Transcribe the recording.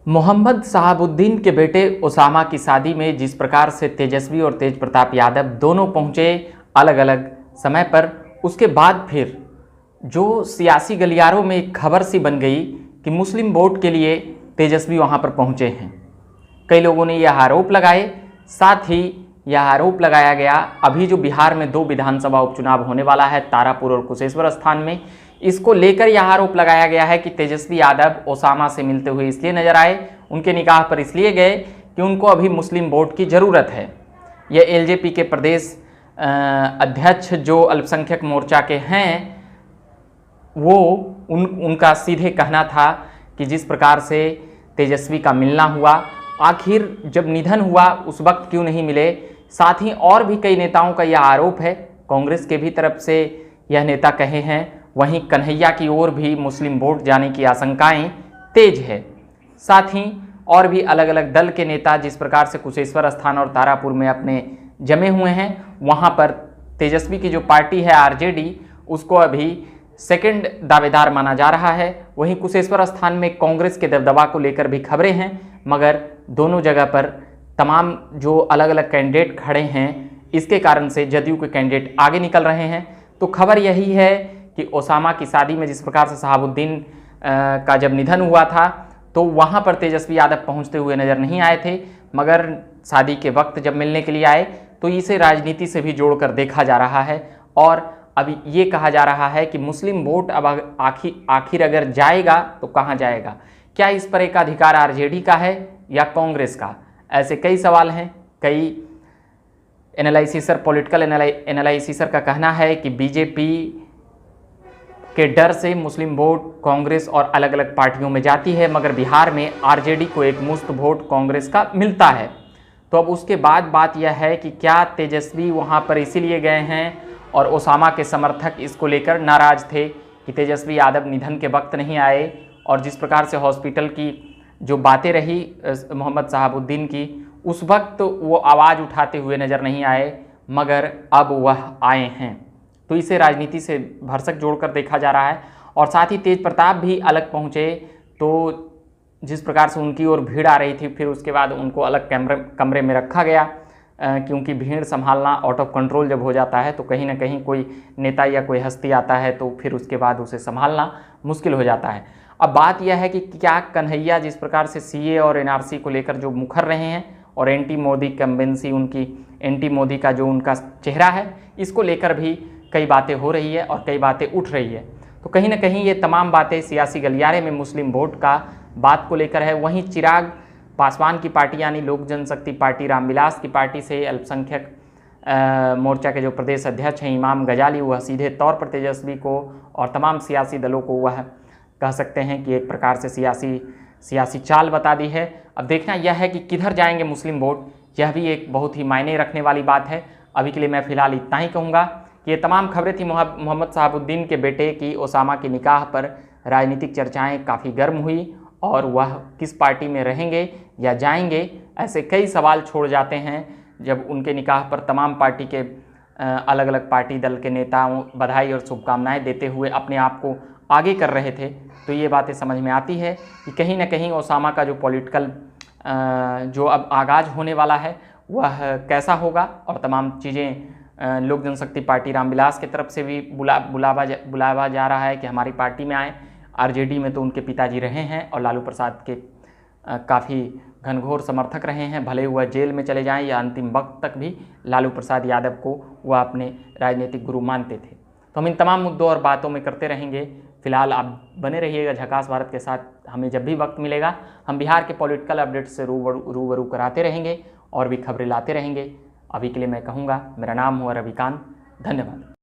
मोहम्मद शहाबुद्दीन के बेटे उसामा की शादी में जिस प्रकार से तेजस्वी और तेज प्रताप यादव दोनों पहुंचे अलग अलग समय पर, उसके बाद फिर जो सियासी गलियारों में एक खबर सी बन गई कि मुस्लिम वोट के लिए तेजस्वी वहां पर पहुंचे हैं। कई लोगों ने यह आरोप लगाए, साथ ही यह आरोप लगाया गया अभी जो बिहार में 2 विधानसभा उपचुनाव होने वाला है, तारापुर और कुशेश्वर स्थान में, इसको लेकर यह आरोप लगाया गया है कि तेजस्वी यादव ओसामा से मिलते हुए इसलिए नजर आए, उनके निकाह पर इसलिए गए कि उनको अभी मुस्लिम वोट की ज़रूरत है। यह एलजेपी के प्रदेश अध्यक्ष जो अल्पसंख्यक मोर्चा के हैं, वो उनका सीधे कहना था कि जिस प्रकार से तेजस्वी का मिलना हुआ, आखिर जब निधन हुआ उस वक्त क्यों नहीं मिले। साथ ही और भी कई नेताओं का यह आरोप है, कांग्रेस के भी तरफ से यह नेता कहे हैं, वहीं कन्हैया की ओर भी मुस्लिम वोट जाने की आशंकाएं तेज है। साथ ही और भी अलग अलग दल के नेता जिस प्रकार से कुशेश्वर स्थान और तारापुर में अपने जमे हुए हैं, वहां पर तेजस्वी की जो पार्टी है आरजेडी, उसको अभी सेकंड दावेदार माना जा रहा है। वहीं कुशेश्वर स्थान में कांग्रेस के दबदबा को लेकर भी खबरें हैं, मगर दोनों जगह पर तमाम जो अलग अलग कैंडिडेट खड़े हैं, इसके कारण से जदयू के कैंडिडेट आगे निकल रहे हैं। तो खबर यही है कि ओसामा की शादी में जिस प्रकार से शहाबुद्दीन का जब निधन हुआ था, तो वहाँ पर तेजस्वी यादव पहुँचते हुए नजर नहीं आए थे, मगर शादी के वक्त जब मिलने के लिए आए तो इसे राजनीति से भी जोड़कर देखा जा रहा है। और अभी ये कहा जा रहा है कि मुस्लिम वोट अब आखिर अगर जाएगा तो कहाँ जाएगा, क्या इस पर एकाधिकार आरजेडी का है या कांग्रेस का? ऐसे कई सवाल हैं। कई एनालिसिसर, पॉलिटिकल एनालिसिसर का कहना है कि बीजेपी के डर से मुस्लिम वोट कांग्रेस और अलग अलग पार्टियों में जाती है, मगर बिहार में आरजेडी को एक मुश्त वोट कांग्रेस का मिलता है। तो अब उसके बाद बात यह है कि क्या तेजस्वी वहां पर इसीलिए गए हैं और ओसामा के समर्थक इसको लेकर नाराज थे कि तेजस्वी यादव निधन के वक्त नहीं आए, और जिस प्रकार से हॉस्पिटल की जो बातें रही मोहम्मद शहाबुद्दीन की, उस वक्त वो आवाज़ उठाते हुए नज़र नहीं आए, मगर अब वह आए हैं। तो इसे राजनीति से भरसक जोड़कर देखा जा रहा है। और साथ ही तेज प्रताप भी अलग पहुँचे, तो जिस प्रकार से उनकी ओर भीड़ आ रही थी, फिर उसके बाद उनको अलग कमरे में रखा गया, क्योंकि भीड़ संभालना आउट ऑफ कंट्रोल जब हो जाता है तो कहीं ना कहीं कोई नेता या कोई हस्ती आता है तो फिर उसके बाद उसे संभालना मुश्किल हो जाता है। अब बात यह है कि क्या कन्हैया जिस प्रकार से सीए और एनआरसी को लेकर जो मुखर रहे हैं, और एंटी मोदी कम्बेंसी, उनकी एंटी मोदी का जो उनका चेहरा है, इसको लेकर भी कई बातें हो रही है और कई बातें उठ रही है। तो कहीं ना कहीं ये तमाम बातें सियासी गलियारे में मुस्लिम वोट का बात को लेकर है। वहीं चिराग पासवान की पार्टी यानी लोक जनशक्ति पार्टी, रामविलास की पार्टी से अल्पसंख्यक मोर्चा के जो प्रदेश अध्यक्ष हैं इमाम गजाली, वह सीधे तौर पर तेजस्वी को और तमाम सियासी दलों को वह कह सकते हैं कि एक प्रकार से सियासी चाल बता दी है। अब देखना यह है कि किधर जाएंगे मुस्लिम वोट, यह भी एक बहुत ही मायने रखने वाली बात है। अभी के लिए मैं फिलहाल इतना ही कहूँगा कि ये तमाम खबरें थी मोहम्मद शहाबुद्दीन के बेटे की ओसामा के निकाह पर। राजनीतिक चर्चाएं काफ़ी गर्म हुई, और वह किस पार्टी में रहेंगे या जाएंगे, ऐसे कई सवाल छोड़ जाते हैं जब उनके निकाह पर तमाम पार्टी के अलग अलग पार्टी दल के नेताओं बधाई और शुभकामनाएं देते हुए अपने आप को आगे कर रहे थे। तो ये बातें समझ में आती है कि कहीं ना कहीं ओसामा का जो पॉलिटिकल जो अब आगाज़ होने वाला है वह कैसा होगा, और तमाम चीज़ें लोक जनशक्ति पार्टी रामविलास की तरफ से भी बुलावा जा रहा है कि हमारी पार्टी में आए। आरजेडी में तो उनके पिताजी रहे हैं और लालू प्रसाद के काफ़ी घनघोर समर्थक रहे हैं, भले वह जेल में चले जाएं या अंतिम वक्त तक भी लालू प्रसाद यादव को वह अपने राजनीतिक गुरु मानते थे। तो हम इन तमाम मुद्दों और बातों में करते रहेंगे। फिलहाल आप बने रहिएगा झकास भारत के साथ। हमें जब भी वक्त मिलेगा हम बिहार के पॉलिटिकल अपडेट से रूबरू कराते रहेंगे और भी खबरें लाते रहेंगे। अभी के लिए मैं कहूँगा, मेरा नाम हुआ रविकांत। धन्यवाद।